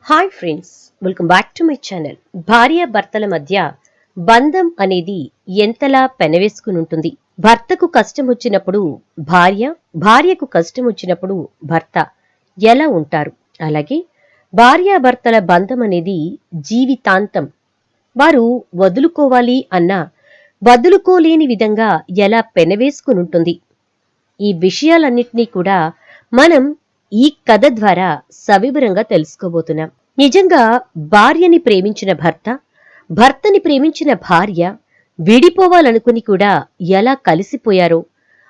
Hi friends, welcome back to my channel. భార్యాభర్తల మధ్య బంధం అనేది ఎంతలా పెనవేసుకుని ఉంటుంది. భర్తకు కష్టం వచ్చినప్పుడు భార్య, భార్యకు కష్టం వచ్చినప్పుడు భర్త ఎలా ఉంటారు. అలాగే భార్యాభర్తల బంధం అనేది జీవితాంతం వారు వదులుకోవాలి అన్నా వదులుకోలేని విధంగా ఎలా పెనవేసుకుని ఉంటుంది. ఈ విషయాలన్నింటినీ కూడా మనం ఈ కథ ద్వారా సవివరంగా తెలుసుకోబోతున్నాం. నిజంగా భార్యని ప్రేమించిన భర్త, భర్తని ప్రేమించిన భార్య విడిపోవాలనుకుని కూడా ఎలా కలిసిపోయారో,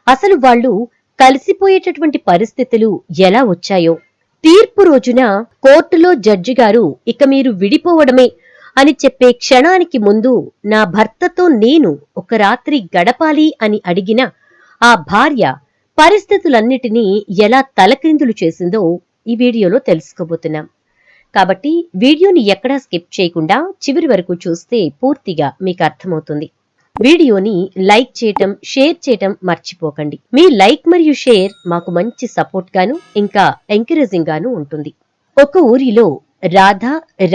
అసలు వాళ్ళు కలిసిపోయేటటువంటి పరిస్థితులు ఎలా వచ్చాయో, తీర్పు రోజున కోర్టులో జడ్జి గారు ఇక మీరు విడిపోవడమే అని చెప్పే క్షణానికి ముందు నా భర్తతో నేను ఒక రాత్రి గడపాలి అని అడిగిన ఆ భార్య పరిస్థితులన్నిటినీ ఎలా తలక్రిందులు చేసిందో ఈ వీడియోలో తెలుసుకోబోతున్నాం. కాబట్టి వీడియోని ఎక్కడా స్కిప్ చేయకుండా చివరి వరకు చూస్తే పూర్తిగా మీకు అర్థమవుతుంది. వీడియోని లైక్ చేయటం, షేర్ చేయటం మర్చిపోకండి. మీ లైక్ మరియు షేర్ మాకు మంచి సపోర్ట్ గాను ఇంకా ఎంకరేజింగ్ గాను ఉంటుంది. ఒక ఊరిలో రాధ,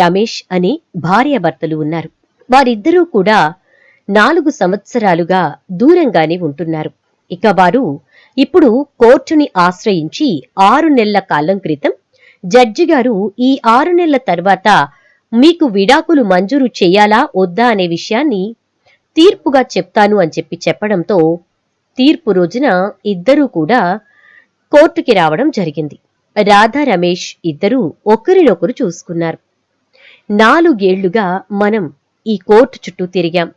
రమేష్ అనే భార్యాభర్తలు ఉన్నారు. వారిద్దరూ కూడా 4 సంవత్సరాలుగా దూరంగానే ఉంటున్నారు. ఇక వారు ఇప్పుడు కోర్టుని ఆశ్రయించి 6 నెలల కాలం క్రితం జడ్జి గారు ఈ 6 నెలల తర్వాత మీకు విడాకులు మంజూరు చేయాలా వద్దా అనే విషయాన్ని తీర్పుగా చెప్తాను అని చెప్పడంతో తీర్పు రోజున ఇద్దరూ కూడా కోర్టుకి రావడం జరిగింది. రాధా, రమేష్ ఇద్దరూ ఒకరినొకరు చూసుకున్నారు. 4 ఏళ్లుగా మనం ఈ కోర్టు చుట్టూ తిరిగాం.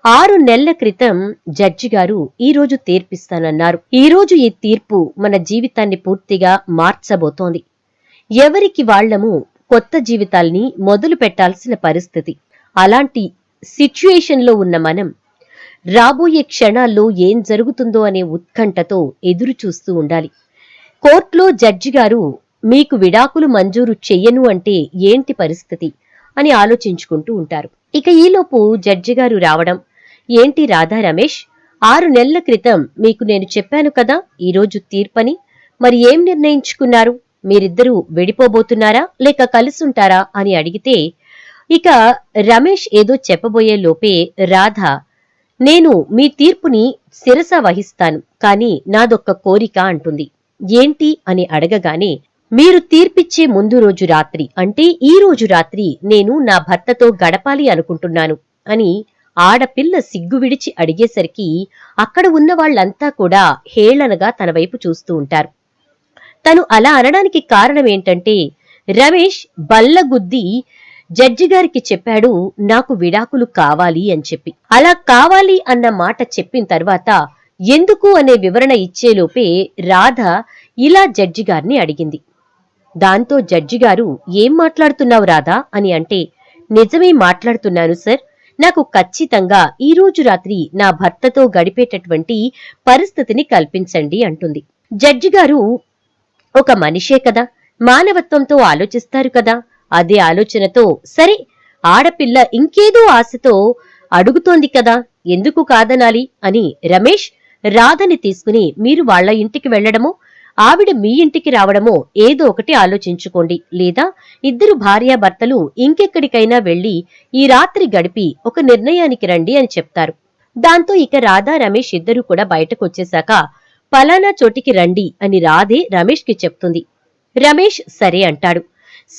6 నెలల క్రితం జడ్జి గారు ఈరోజు తీర్పిస్తానన్నారు. ఈరోజు ఈ తీర్పు మన జీవితాన్ని పూర్తిగా మార్చబోతోంది. ఎవరికి వాళ్లము కొత్త జీవితాల్ని మొదలు పెట్టాల్సిన పరిస్థితి. అలాంటి సిచ్యుయేషన్లో ఉన్న మనం రాబోయే క్షణాల్లో ఏం జరుగుతుందో అనే ఉత్కంఠతో ఎదురు చూస్తూ ఉండాలి. కోర్టులో జడ్జి గారు మీకు విడాకులు మంజూరు చెయ్యను అంటే ఏంటి పరిస్థితి అని ఆలోచించుకుంటూ ఉంటారు. ఇక ఈలోపు జడ్జి గారు రావడం, ఏంటి రాధా, రమేష్ 6 నెలల క్రితం మీకు నేను చెప్పాను కదా ఈరోజు తీర్పని, మరి ఏం నిర్ణయించుకున్నారు? మీరిద్దరూ విడిపోబోతున్నారా లేక కలిసుంటారా అని అడిగితే ఇక రమేష్ ఏదో చెప్పబోయే లోపే రాధ, నేను మీ తీర్పుని శిరస వహిస్తాను, కానీ నాదొక్క కోరిక అంటుంది. ఏంటి అని అడగగానే, మీరు తీర్పిచ్చే ముందు రోజు రాత్రి అంటే ఈ రోజు రాత్రి నేను నా భర్తతో గడపాలి అనుకుంటున్నాను అని ఆడపిల్ల సిగ్గు విడిచి అడిగేసరికి అక్కడ ఉన్న వాళ్లంతా కూడా హేళనగా తన వైపు చూస్తూ ఉంటారు. తను అలా అనడానికి కారణం ఏంటంటే రమేష్ బల్లగుద్ది జడ్జి గారికి చెప్పాడు నాకు విడాకులు కావాలి అని చెప్పి. అలా కావాలి అన్న మాట చెప్పిన తర్వాత ఎందుకు అనే వివరణ ఇచ్చేలోపే రాధ ఇలా జడ్జి గారిని అడిగింది. దాంతో జడ్జి గారు, ఏం మాట్లాడుతున్నావు రాధా అని అంటే, నిజమే మాట్లాడుతున్నాను సార్, నాకు ఖచ్చితంగా ఈ రోజు రాత్రి నా భర్తతో గడిపేటటువంటి పరిస్థితిని కల్పించండి అంటుంది. జడ్జి గారు ఒక మనిషే కదా, మానవత్వంతో ఆలోచిస్తారు కదా, అదే ఆలోచనతో సరే ఆడపిల్ల ఇంకేదో ఆశతో అడుగుతోంది కదా, ఎందుకు కాదనాలి అని రమేష్ రాధని తీసుకుని మీరు వాళ్ల ఇంటికి వెళ్లడమో ఆవిడ మీ ఇంటికి రావడమో ఏదో ఒకటి ఆలోచించుకోండి, లేదా ఇద్దరు భార్యాభర్తలు ఇంకెక్కడికైనా వెళ్లి ఈ రాత్రి గడిపి ఒక నిర్ణయానికి రండి అని చెప్తారు. దాంతో ఇక రాధా, రమేష్ ఇద్దరూ కూడా బయటకొచ్చేశాక పలానా చోటికి రండి అని రాధే రమేష్ కి చెప్తుంది. రమేష్ సరే అంటాడు.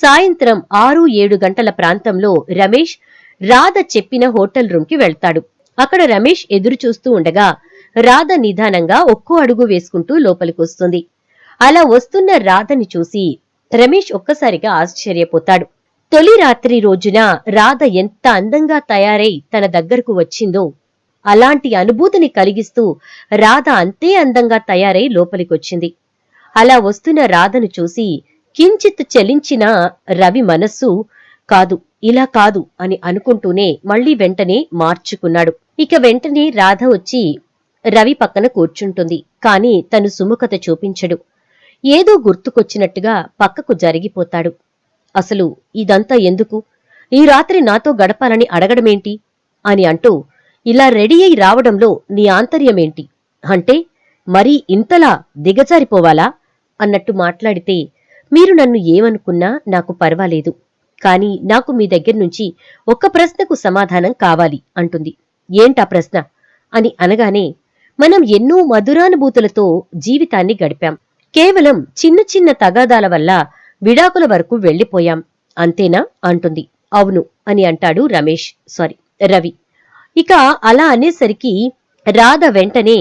సాయంత్రం 6-7 గంటల ప్రాంతంలో రమేష్ రాధ చెప్పిన హోటల్ రూమ్ కి వెళ్తాడు. అక్కడ రమేష్ ఎదురు చూస్తూ ఉండగా రాధ నిదానంగా ఒక్కో అడుగు వేసుకుంటూ లోపలికొస్తుంది. అలా వస్తున్న రాధని చూసి రమేష్ ఒక్కసారిగా ఆశ్చర్యపోతాడు. తొలి రాత్రి రోజున రాధ ఎంత అందంగా తయారై తన దగ్గరకు వచ్చిందో అలాంటి అనుభూతిని కలిగిస్తూ రాధ అంతే అందంగా తయారై లోపలికొచ్చింది. అలా వస్తున్న రాధను చూసి కించిత్ చలించిన రవి మనస్సు కాదు, ఇలా కాదు అని అనుకుంటూనే మళ్లీ వెంటనే మార్చుకున్నాడు. ఇక వెంటనే రాధ వచ్చి రవి పక్కన కూర్చుంటుంది. కాని తను సుముఖత చూపించడు. ఏదో గుర్తుకొచ్చినట్టుగా పక్కకు జరిగిపోతాడు. అసలు ఇదంతా ఎందుకు? ఈ రాత్రి నాతో గడపాలని అడగడమేంటి అని అంటూ ఇలా రెడీ అయి రావడంలో నీ ఆంతర్యమేంటి? అంటే మరీ ఇంతలా దిగజారిపోవాలా అన్నట్టు మాట్లాడితే, మీరు నన్ను ఏమనుకున్నా నాకు పర్వాలేదు, కానీ నాకు మీ దగ్గర నుంచి ఒక్క ప్రశ్నకు సమాధానం కావాలి అంటుంది. ఏంటా ప్రశ్న అని అనగానే, మనం ఎన్నో మధురానుభూతులతో జీవితాన్ని గడిపాం. కేవలం చిన్న చిన్న తగాదాల వల్ల విడాకుల వరకు వెళ్లిపోయాం. అంతేనా అంటుంది. అవును అని అంటాడు రవి. ఇక అలా అనేసరికి రాధ వెంటనే,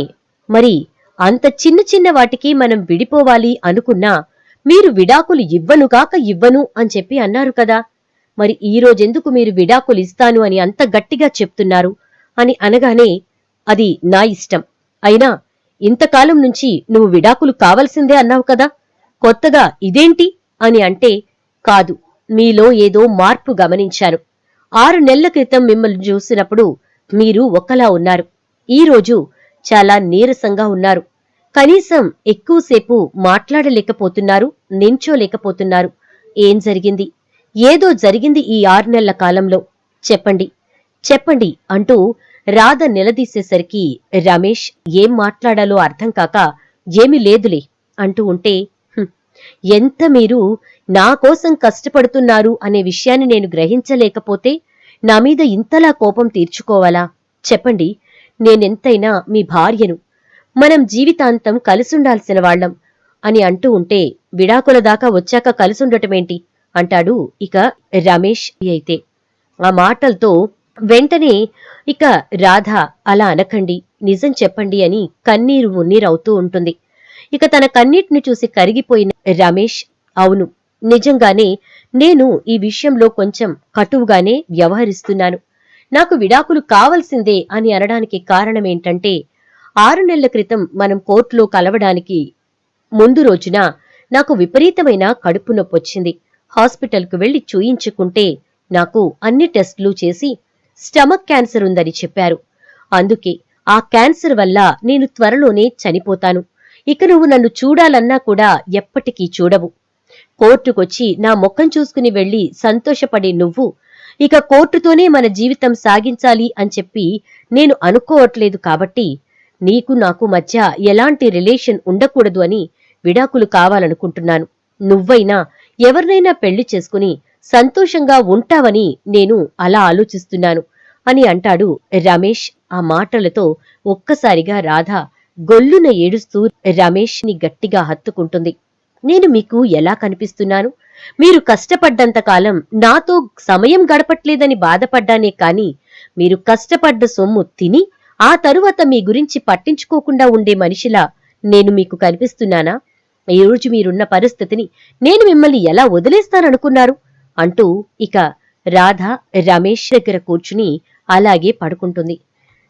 మరి అంత చిన్న చిన్న వాటికి మనం విడిపోవాలి అనుకున్నా మీరు విడాకులు ఇవ్వను అని చెప్పి అన్నారు కదా, మరి ఈ రోజెందుకు మీరు విడాకులు ఇస్తాను అని అంత గట్టిగా చెప్తున్నారు అని అనగానే, అది నా ఇష్టం. అయినా ఇంతకాలం నుంచి నువ్వు విడాకులు కావలసిందే అన్నావు కదా, కొత్తగా ఇదేంటి అని అంటే, కాదు, మీలో ఏదో మార్పు గమనించాను. 6 నెలల క్రితం మిమ్మల్ని చూసినప్పుడు మీరు ఒకలా ఉన్నారు. ఈరోజు చాలా నీరసంగా ఉన్నారు. కనీసం ఎక్కువసేపు మాట్లాడలేకపోతున్నారు, నించోలేకపోతున్నారు. ఏం జరిగింది? ఏదో జరిగింది ఈ 6 నెలల కాలంలో. చెప్పండి చెప్పండి అంటూ రాధ నిలదీసేసరికి రమేష్ ఏం మాట్లాడాలో అర్థం కాక, ఏమీ లేదులే అంటూ ఉంటే, ఎంత మీరు నా కోసం కష్టపడుతున్నారు అనే విషయాన్ని నేను గ్రహించలేకపోతే నా మీద ఇంతలా కోపం తీర్చుకోవాలా? చెప్పండి, నేనెంతైనా మీ భార్యను, మనం జీవితాంతం కలిసుండాల్సిన వాళ్లం అని అంటూ ఉంటే, విడాకుల దాకా వచ్చాక కలిసుండటమేంటి అంటాడు ఇక రమేష్. అయితే ఆ మాటలతో వెంటనే ఇక రాధ, అలా అనకండి, నిజం చెప్పండి అని కన్నీరు మున్నీరవుతూ ఉంటుంది. ఇక తన కన్నీటిని చూసి కరిగిపోయిన రమేష్, అవును, నిజంగానే నేను ఈ విషయంలో కొంచెం కటువుగానే వ్యవహరిస్తున్నాను. నాకు విడాకులు కావలసిందే అని అనడానికి కారణమేంటంటే, 6 నెలల క్రితం మనం కోర్టులో కలవడానికి ముందు రోజున నాకు విపరీతమైన కడుపు నొప్పొచ్చింది. హాస్పిటల్కు వెళ్లి చూయించుకుంటే నాకు అన్ని టెస్టులు చేసి స్టమక్ క్యాన్సర్ ఉందని చెప్పారు. అందుకే ఆ క్యాన్సర్ వల్ల నేను త్వరలోనే చనిపోతాను. ఇక నువ్వు నన్ను చూడాలన్నా కూడా ఎప్పటికీ చూడవు. కోర్టుకొచ్చి నా ముఖం చూసుకుని వెళ్లి సంతోషపడే నువ్వు ఇక కోర్టుతోనే మన జీవితం సాగించాలి అని చెప్పి నేను అనుకోవట్లేదు. కాబట్టి నీకు నాకు మధ్య ఎలాంటి రిలేషన్ ఉండకూడదు అని విడాకులు కావాలనుకుంటున్నాను. నువ్వైనా ఎవరినైనా పెళ్లి చేసుకుని సంతోషంగా ఉంటావని నేను అలా ఆలోచిస్తున్నాను అని అంటాడు రమేష్. ఆ మాటలతో ఒక్కసారిగా రాధ గొల్లున ఏడుస్తూ రమేష్ ని గట్టిగా హత్తుకుంటుంది. నేను మీకు ఎలా కనిపిస్తున్నాను? మీరు కష్టపడ్డంతకాలం నాతో సమయం గడపట్లేదని బాధపడ్డానే కాని, మీరు కష్టపడ్డ సొమ్ము తిని ఆ తరువాత మీ గురించి పట్టించుకోకుండా ఉండే మనిషిలా నేను మీకు కనిపిస్తున్నానా? ఈ రోజు మీరున్న పరిస్థితిని నేను మిమ్మల్ని ఎలా వదిలేస్తాననుకున్నారు అంటూ ఇక రాధ రమేష్ దగ్గర కూర్చుని అలాగే పడుకుంటుంది.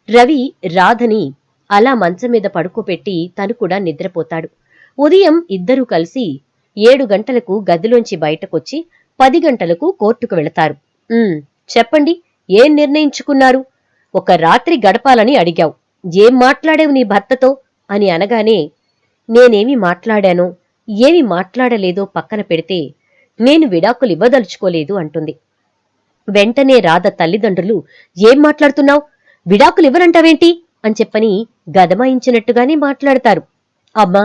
రవి రాధని అలా మంచం మీద పడుకోపెట్టి తను కూడా నిద్రపోతాడు. ఉదయం ఇద్దరూ కలిసి 7 గంటలకు గదిలోంచి బయటకొచ్చి 10 గంటలకు కోర్టుకు వెళతారు. చెప్పండి, ఏం నిర్ణయించుకున్నారు? ఒక రాత్రి గడపాలని అడిగావు. ఏం మాట్లాడేవు నీ భర్తతో అని అనగానే, నేనేమి మాట్లాడానో ఏమి మాట్లాడలేదో పక్కన పెడితే నేను విడాకులివ్వదలుచుకోలేదు అంటుంది. వెంటనే రాధ తల్లిదండ్రులు, ఏం మాట్లాడుతున్నావు? విడాకులివ్వనంటావేంటి అని చెప్పని గదమాయించినట్టుగానే మాట్లాడతారు. అమ్మా,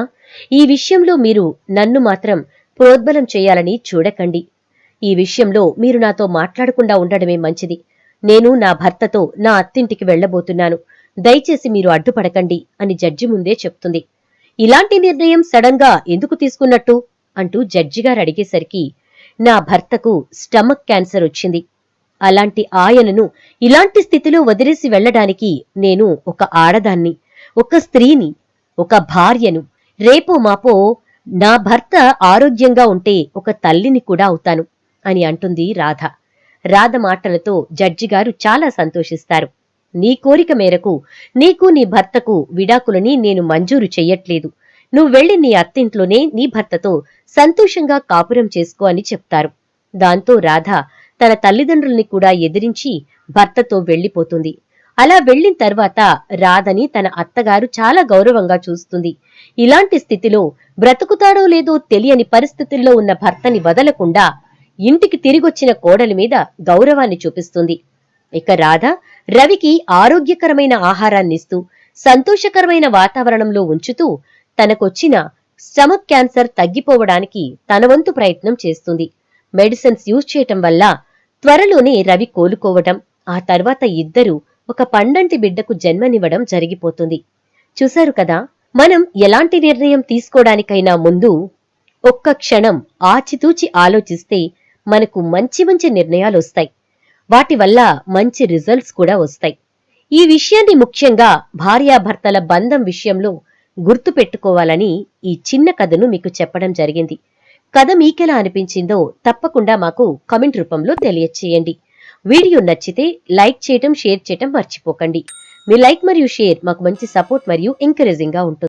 ఈ విషయంలో మీరు నన్ను మాత్రం ప్రోద్బలం చేయాలని చూడకండి. ఈ విషయంలో మీరు నాతో మాట్లాడకుండా ఉండడమే మంచిది. నేను నా భర్తతో నా అత్తింటికి వెళ్లబోతున్నాను. దయచేసి మీరు అడ్డుపడకండి అని జడ్జి ముందే చెప్తుంది. ఇలాంటి నిర్ణయం సడన్ గా ఎందుకు తీసుకున్నట్టు అంటూ జడ్జిగారు అడిగేసరికి, నా భర్తకు స్టమక్ క్యాన్సర్ వచ్చింది. అలాంటి ఆయనను ఇలాంటి స్థితిలో వదిలేసి వెళ్లడానికి నేను ఒక ఆడదాన్ని, ఒక స్త్రీని, ఒక భార్యను. రేపో మాపో నా భర్త ఆరోగ్యంగా ఉంటే ఒక తల్లిని కూడా అవుతాను అని అంటుంది రాధ. రాధ మాటలతో జడ్జిగారు చాలా సంతోషిస్తారు. నీ కోరిక మేరకు నీకు నీ భర్తకు విడాకులని నేను మంజూరు చెయ్యట్లేదు. నువ్వు వెళ్లి నీ అత్తింట్లోనే నీ భర్తతో సంతోషంగా కాపురం చేసుకో అని చెప్తారు. దాంతో రాధ తన తల్లిదండ్రుల్ని కూడా ఎదిరించి భర్తతో వెళ్లిపోతుంది. అలా వెళ్లిన తర్వాత రాధని తన అత్తగారు చాలా గౌరవంగా చూస్తుంది. ఇలాంటి స్థితిలో బ్రతుకుతాడో లేదో తెలియని పరిస్థితుల్లో ఉన్న భర్తని వదలకుండా ఇంటికి తిరిగొచ్చిన కోడలి మీద గౌరవాన్ని చూపిస్తుంది. ఇక రాధ రవికి ఆరోగ్యకరమైన ఆహారాన్నిస్తూ సంతోషకరమైన వాతావరణంలో ఉంచుతూ తనకొచ్చిన స్టమక్ క్యాన్సర్ తగ్గిపోవడానికి తన వంతు ప్రయత్నం చేస్తుంది. మెడిసిన్స్ యూజ్ చేయటం వల్ల త్వరలోనే రవి కోలుకోవటం, ఆ తర్వాత ఇద్దరు ఒక పండంటి బిడ్డకు జన్మనివ్వడం జరిగిపోతుంది. చూశారు కదా, మనం ఎలాంటి నిర్ణయం తీసుకోవడానికైనా ముందు ఒక్క క్షణం ఆచితూచి ఆలోచిస్తే మనకు మంచి మంచి నిర్ణయాలు వస్తాయి. వాటి వల్ల మంచి రిజల్ట్స్ కూడా వస్తాయి. ఈ విషయాన్ని ముఖ్యంగా భార్యాభర్తల బంధం విషయంలో గుర్తు పెట్టుకోవాలని ఈ చిన్న కథను మీకు చెప్పడం జరిగింది. కథ మీకెలా అనిపించిందో తప్పకుండా మాకు కామెంట్ రూపంలో తెలియచేయండి. వీడియో నచ్చితే లైక్ చేయటం, షేర్ చేయటం మర్చిపోకండి. మీ లైక్ మరియు షేర్ మాకు మంచి సపోర్ట్ మరియు ఎంకరేజింగ్ గా ఉంటుంది.